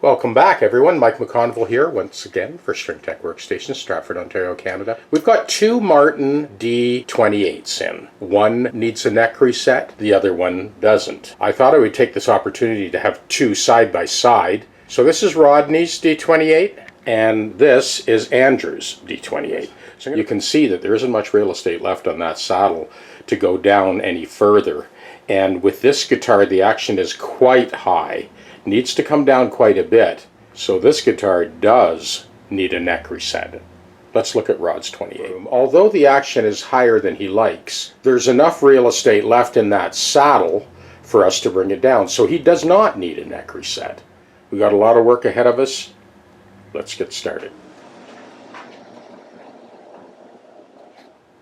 Welcome back, everyone. Mike McConville here once again for String Tech Workstations, Stratford, Ontario, Canada. We've got two Martin D-28s in. One needs a neck reset, the other one doesn't. I thought I would take this opportunity to have two side by side. So this is Rodney's D-28 and this is Andrew's D-28. So you can see that there isn't much real estate left on that saddle to go down any further. And with this guitar, the action is quite high. Needs to come down quite a bit. So this guitar does need a neck reset. Let's look at Rod's 28. Although the action is higher than he likes, there's enough real estate left in that saddle for us to bring it down. So he does not need a neck reset. We got a lot of work ahead of us. Let's get started.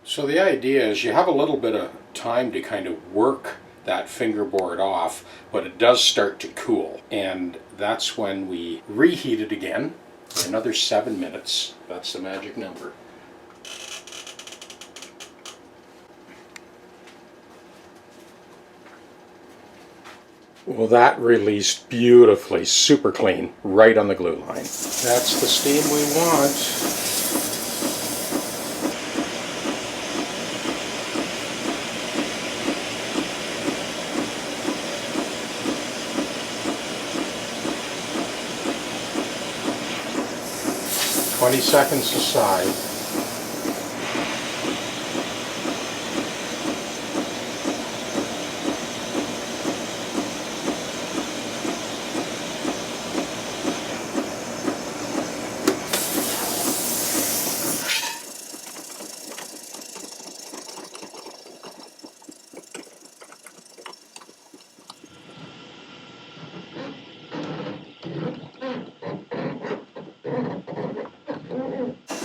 So the idea is you have a little bit of time to kind of work that fingerboard off, but it does start to cool, and that's when we reheat it again for another 7 minutes. That's the magic number. Well, that released beautifully, super clean, right on the glue line. That's the steam we want. 20 seconds aside.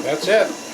That's it.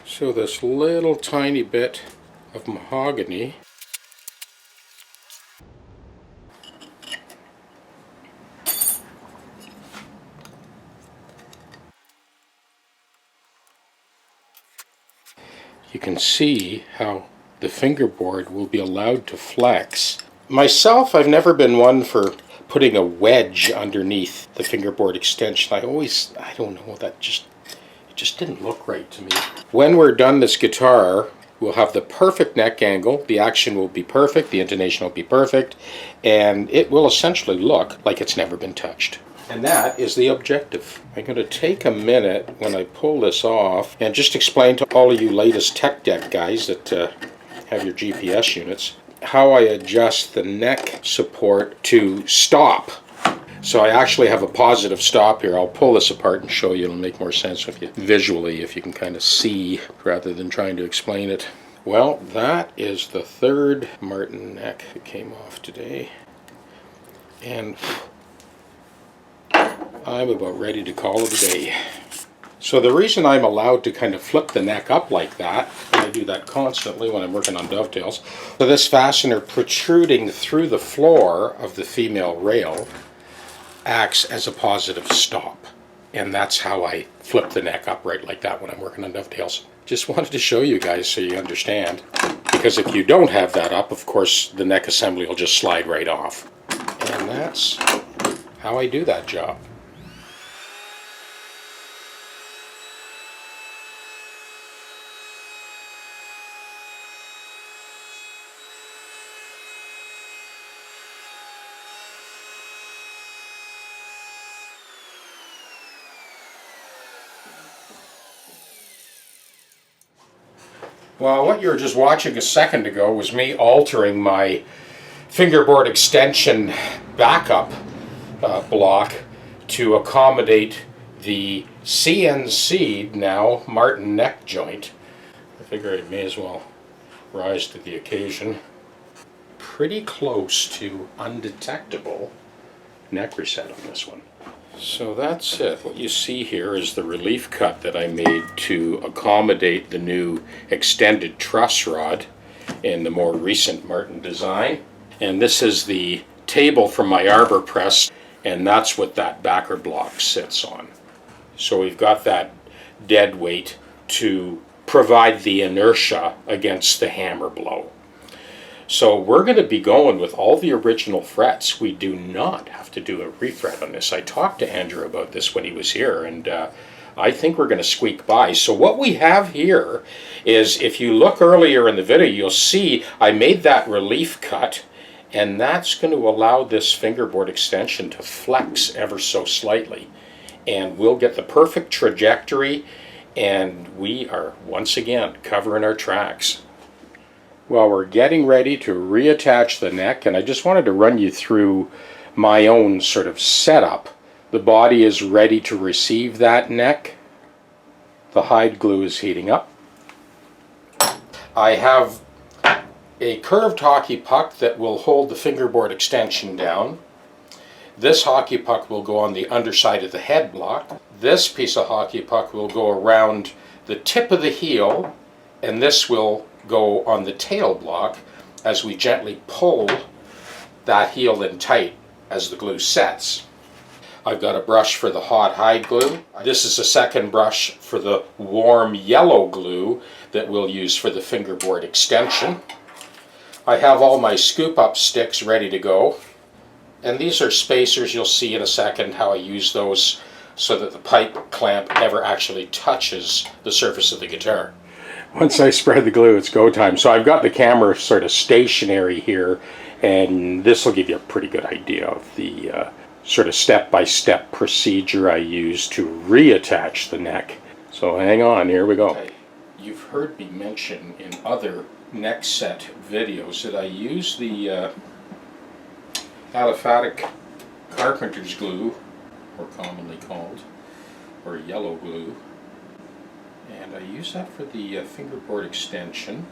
So this little tiny bit of mahogany you can see how the fingerboard will be allowed to flex. Myself, I've never been one for putting a wedge underneath the fingerboard extension. I don't know, it just didn't look right to me. When we're done this guitar, we'll have the perfect neck angle, the action will be perfect, the intonation will be perfect, and it will essentially look like it's never been touched. And that is the objective. I'm going to take a minute when I pull this off and just explain to all of you latest tech deck guys that have your GPS units how I adjust the neck support to stop. So I actually have a positive stop here. I'll pull this apart and show you. It'll make more sense if you visually, if you can kind of see rather than trying to explain it. Well, that is the third Martin neck that came off today. And I'm about ready to call it a day. So the reason I'm allowed to kind of flip the neck up like that, and I do that constantly when I'm working on dovetails, so this fastener protruding through the floor of the female rail acts as a positive stop. And that's how I flip the neck upright like that when I'm working on dovetails. Just wanted to show you guys so you understand. Because if you don't have that up, of course, the neck assembly will just slide right off. And that's how I do that job. Well, what you were just watching a second ago was me altering my fingerboard extension backup block to accommodate the CNC now Martin neck joint. I figure I may as well rise to the occasion. Pretty close to undetectable neck reset on this one. So that's it. What you see here is the relief cut that I made to accommodate the new extended truss rod in the more recent Martin design. And this is the table from my arbor press, and that's what that backer block sits on. So we've got that dead weight to provide the inertia against the hammer blow. So we're going to be going with all the original frets. We do not have to do a refret on this. I talked to Andrew about this when he was here, and I think we're going to squeak by. So what we have here is, if you look earlier in the video, you'll see I made that relief cut, and that's going to allow this fingerboard extension to flex ever so slightly. And we'll get the perfect trajectory, and we are once again covering our tracks. Well, we're getting ready to reattach the neck, and I just wanted to run you through my own sort of setup. The body is ready to receive that neck. The hide glue is heating up. I have a curved hockey puck that will hold the fingerboard extension down. This hockey puck will go on the underside of the head block. This piece of hockey puck will go around the tip of the heel, and this will go on the tail block as we gently pull that heel in tight as the glue sets. I've got a brush for the hot hide glue. This is a second brush for the warm yellow glue that we'll use for the fingerboard extension. I have all my scoop up sticks ready to go, and these are spacers. You'll see in a second how I use those so that the pipe clamp never actually touches the surface of the guitar. Once I spread the glue, it's go time. So I've got the camera sort of stationary here, and this will give you a pretty good idea of the sort of step-by-step procedure I use to reattach the neck. So hang on, here we go. Okay. You've heard me mention in other neck set videos that I use the aliphatic carpenter's glue, or commonly called, or yellow glue. And I use that for the fingerboard extension.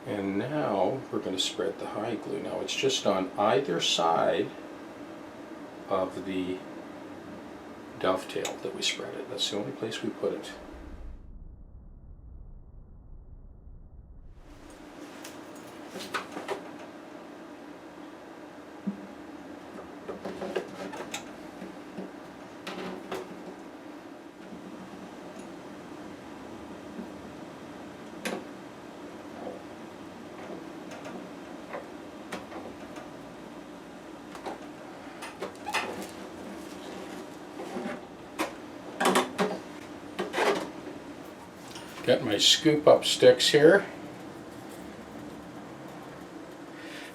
And now we're going to spread the hide glue. Now it's just on either side of the dovetail that we spread it. That's the only place we put it. Got my scoop up sticks here.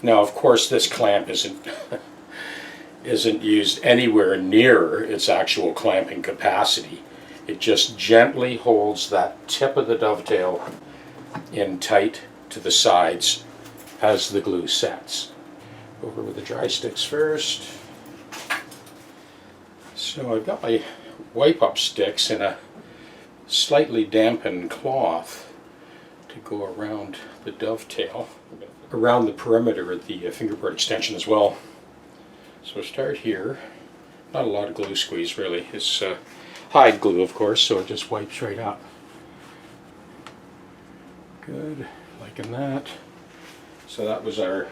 Now, of course, this clamp isn't used anywhere near its actual clamping capacity. It just gently holds that tip of the dovetail in tight to the sides as the glue sets. Over with the dry sticks first. So I've got my wipe up sticks in a slightly dampened cloth to go around the dovetail, around the perimeter of the fingerboard extension as well. So start here. Not a lot of glue squeeze really. It's hide glue, of course, so it just wipes right up. Good, liking that. So that was our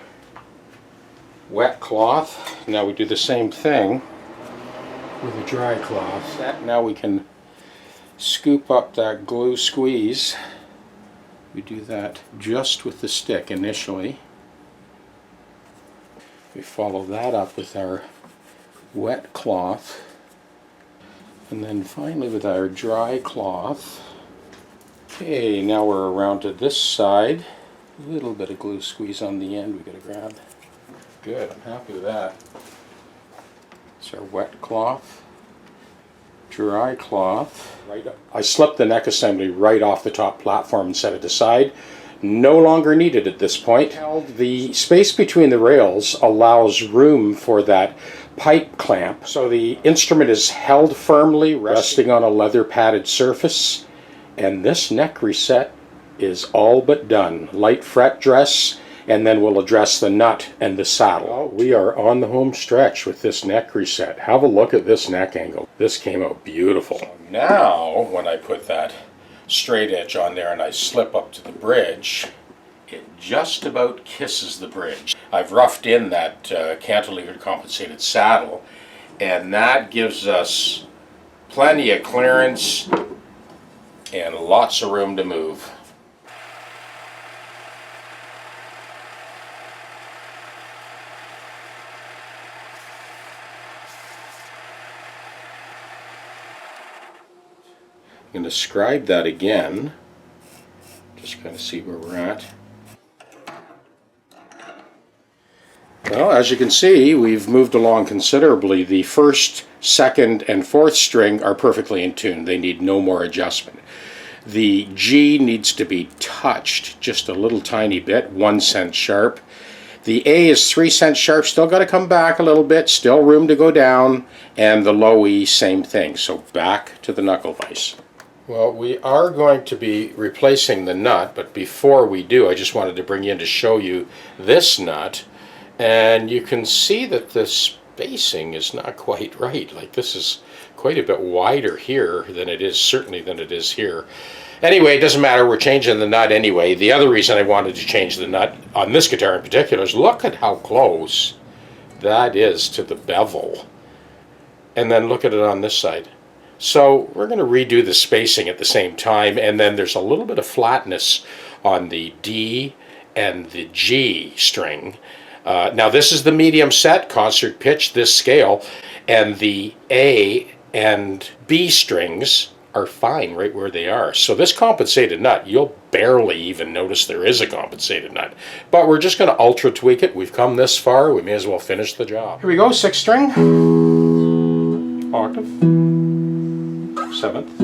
wet cloth. Now we do the same thing with a dry cloth. Now we can scoop up that glue squeeze. We do that just with the stick initially. We follow that up with our wet cloth, and then finally with our dry cloth. Okay, now we're around to this side. A little bit of glue squeeze on the end we gotta grab. Good, I'm happy with that. It's our wet cloth. Dry cloth. Right up. I slipped the neck assembly right off the top platform and set it aside. No longer needed at this point. The space between the rails allows room for that pipe clamp. So the instrument is held firmly, resting on a leather padded surface, And this neck reset is all but done. Light fret dress, and then we'll address the nut and the saddle. Well, we are on the home stretch with this neck reset. Have a look at this neck angle. This came out beautiful. So now, when I put that straight edge on there and I slip up to the bridge, it just about kisses the bridge. I've roughed in that cantilevered compensated saddle, and that gives us plenty of clearance and lots of room to move. I'm going to scribe that again, just kind of see where we're at. Well, as you can see, we've moved along considerably. The first, second, and fourth string are perfectly in tune. They need no more adjustment. The G needs to be touched just a little tiny bit, 1 cent sharp. The A is 3 cents sharp, still got to come back a little bit, still room to go down, and the low E, same thing. So back to the knuckle vise. Well, we are going to be replacing the nut, but before we do, I just wanted to bring you in to show you this nut. And you can see that the spacing is not quite right. Like, this is quite a bit wider here than it is, certainly than it is here. Anyway, it doesn't matter, we're changing the nut anyway. The other reason I wanted to change the nut on this guitar in particular is look at how close that is to the bevel. And then look at it on this side. So we're going to redo the spacing at the same time, and then there's a little bit of flatness on the D and the G string. Now this is the medium set, concert pitch, this scale, and the A and B strings are fine right where they are. So this compensated nut, you'll barely even notice there is a compensated nut. But we're just going to ultra tweak it. We've come this far, we may as well finish the job. Here we go, 6th string, octave, 7th,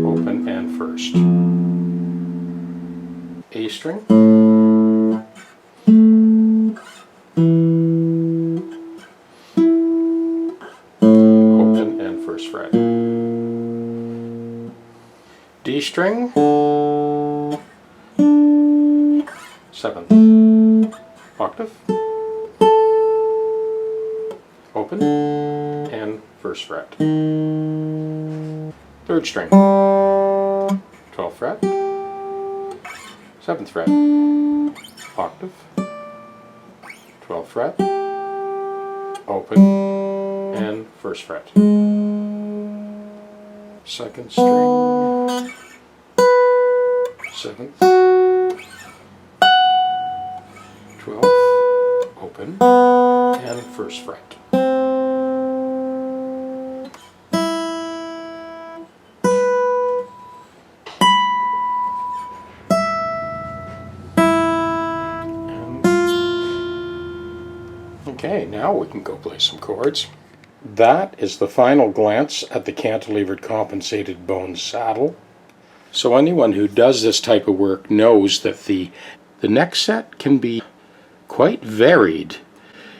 open and 1st. A string, open and 1st fret. D string, 7th, octave, open and 1st fret. 3rd string, 12th fret, 7th fret, octave, 12th fret, open, and 1st fret. 2nd string, 7th, 12th, open, and 1st fret. Okay, now we can go play some chords. That is the final glance at the cantilevered compensated bone saddle. So anyone who does this type of work knows that the neck set can be quite varied.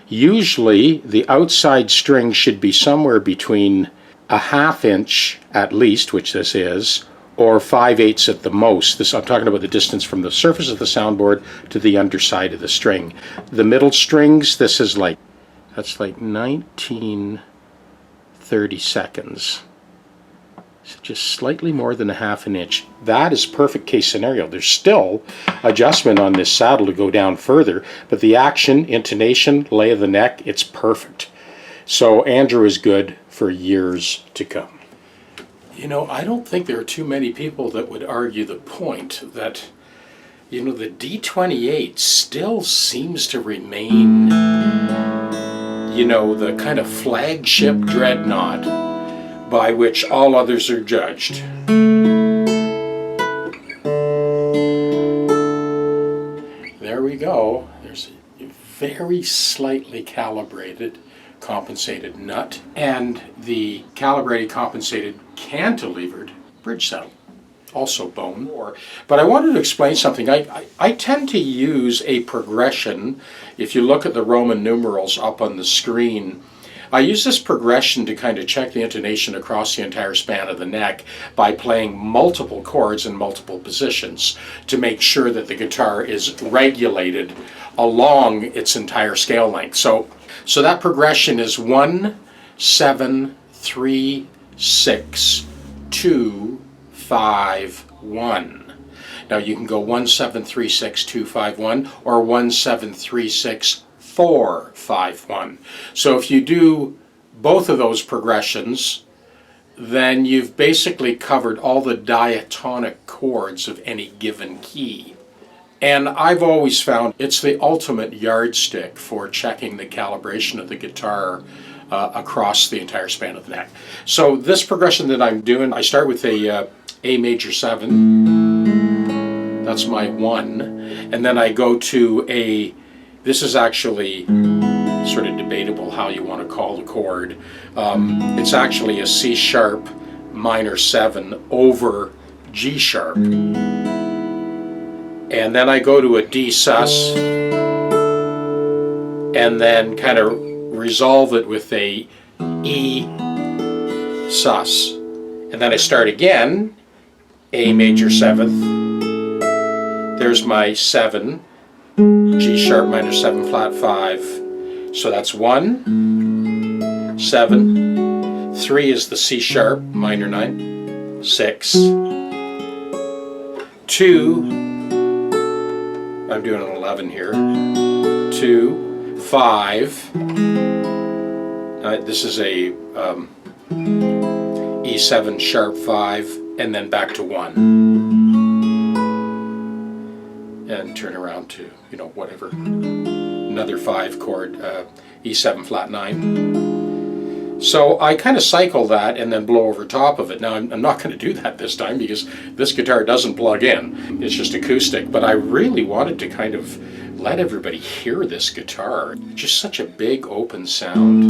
Usually the outside string should be somewhere between a 1/2 inch at least, which this is, or 5/8 at the most. This, I'm talking about the distance from the surface of the soundboard to the underside of the string. The middle strings, this is like, that's like 19/32. So just slightly more than a 1/2 inch. That is perfect case scenario. There's still adjustment on this saddle to go down further, but the action, intonation, lay of the neck, it's perfect. So Andrew is good for years to come. You know, I don't think there are too many people that would argue the point that, you know, the D-28 still seems to remain, you know, the kind of flagship dreadnought by which all others are judged. There we go. There's a very slightly calibrated compensated nut and the calibrated compensated cantilevered bridge saddle, also bone. But I wanted to explain something. I tend to use a progression. If you look at the Roman numerals up on the screen, I use this progression to kind of check the intonation across the entire span of the neck by playing multiple chords in multiple positions to make sure that the guitar is regulated along its entire scale length. So that progression is 1, 7, 3, 6, 2, 5, 1. Now you can go 1, 7, 3, 6, 2, 5, 1 or 1, 7, 3, 6, 4, 5, 1. So if you do both of those progressions, then you've basically covered all the diatonic chords of any given key. And I've always found it's the ultimate yardstick for checking the calibration of the guitar across the entire span of the neck. So this progression that I'm doing, I start with a major 7. That's my 1. And then I go to a, this is actually sort of debatable how you want to call the chord. It's actually a C sharp minor 7 over G sharp. And then I go to a D sus, and then kind of resolve it with a E sus. And then I start again, A major 7th. There's my 7, G sharp minor 7 flat 5. So that's 1, 7, 3 is the C sharp minor 9, 6, 2, I'm doing an 11 here, 2, 5, this is a E7 sharp 5, and then back to 1. And turn around to, you know, whatever, another 5 chord, E7 flat 9. So I kind of cycle that and then blow over top of it. Now I'm not going to do that this time because this guitar doesn't plug in. It's just acoustic, but I really wanted to kind of let everybody hear this guitar. Just such a big open sound.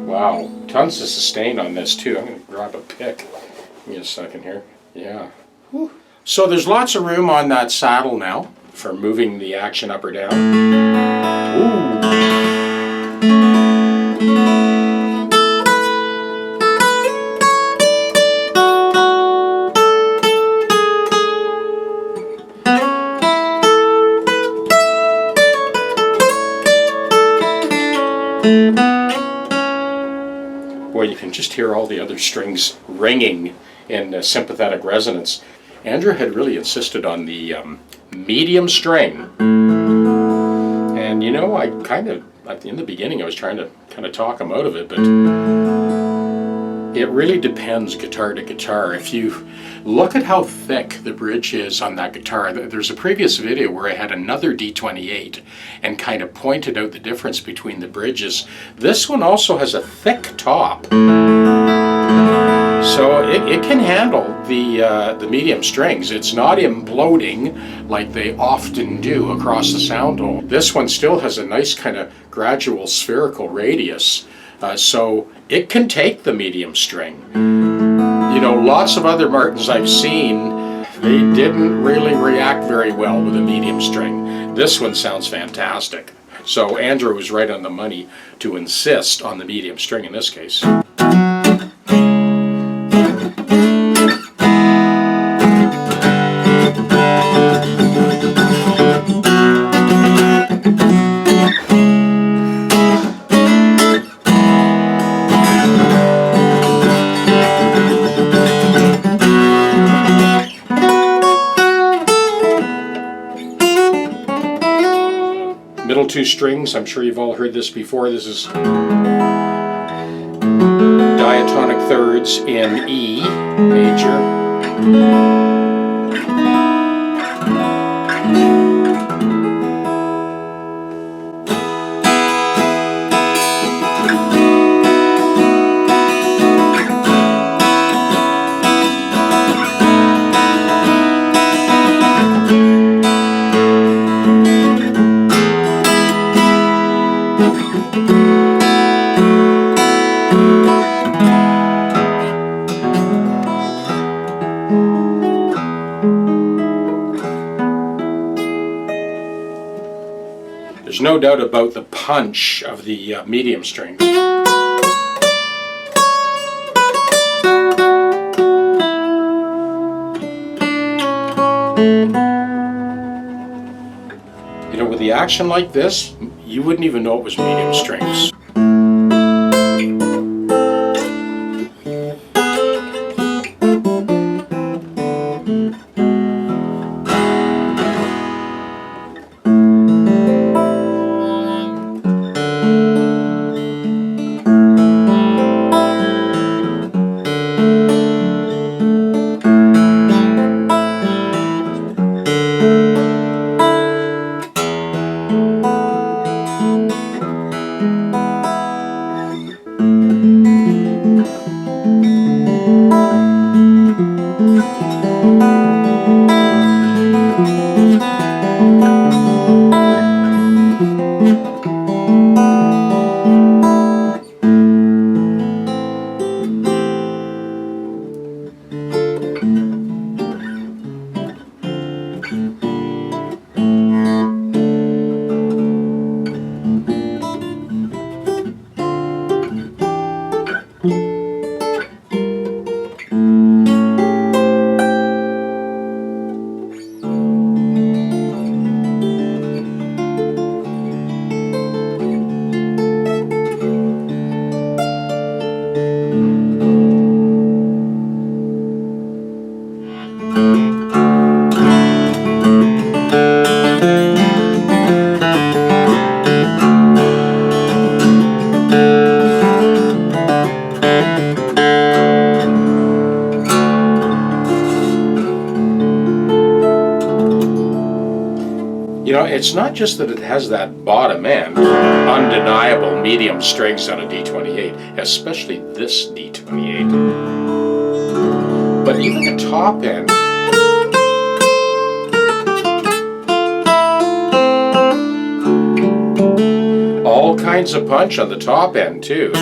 Wow, tons of sustain on this too. I'm going to grab a pick. Give me a second here. Yeah. Whew. So there's lots of room on that saddle now for moving the action up or down. Ooh. Boy, you can just hear all the other strings ringing in sympathetic resonance. Andrew had really insisted on the medium string. And you know, I kind of, in the beginning I was trying to kind of talk him out of it, but it really depends guitar to guitar. If you look at how thick the bridge is on that guitar, there's a previous video where I had another D-28 and kind of pointed out the difference between the bridges. This one also has a thick top, so it can handle the medium strings. It's not imploding like they often do across the sound hole. This one still has a nice kind of gradual spherical radius. So it can take the medium string. You know, lots of other Martins I've seen, they didn't really react very well with a medium string. This one sounds fantastic. So Andrew was right on the money to insist on the medium string in this case. middle two strings, I'm sure you've all heard this before. This is diatonic thirds in E major. There's no doubt about the punch of the medium strings. You know, with the action like this, you wouldn't even know it was medium strings. You know, it's not just that it has that bottom end, undeniable medium strings on a D-28, especially this D-28, but even the top end, all kinds of punch on the top end too.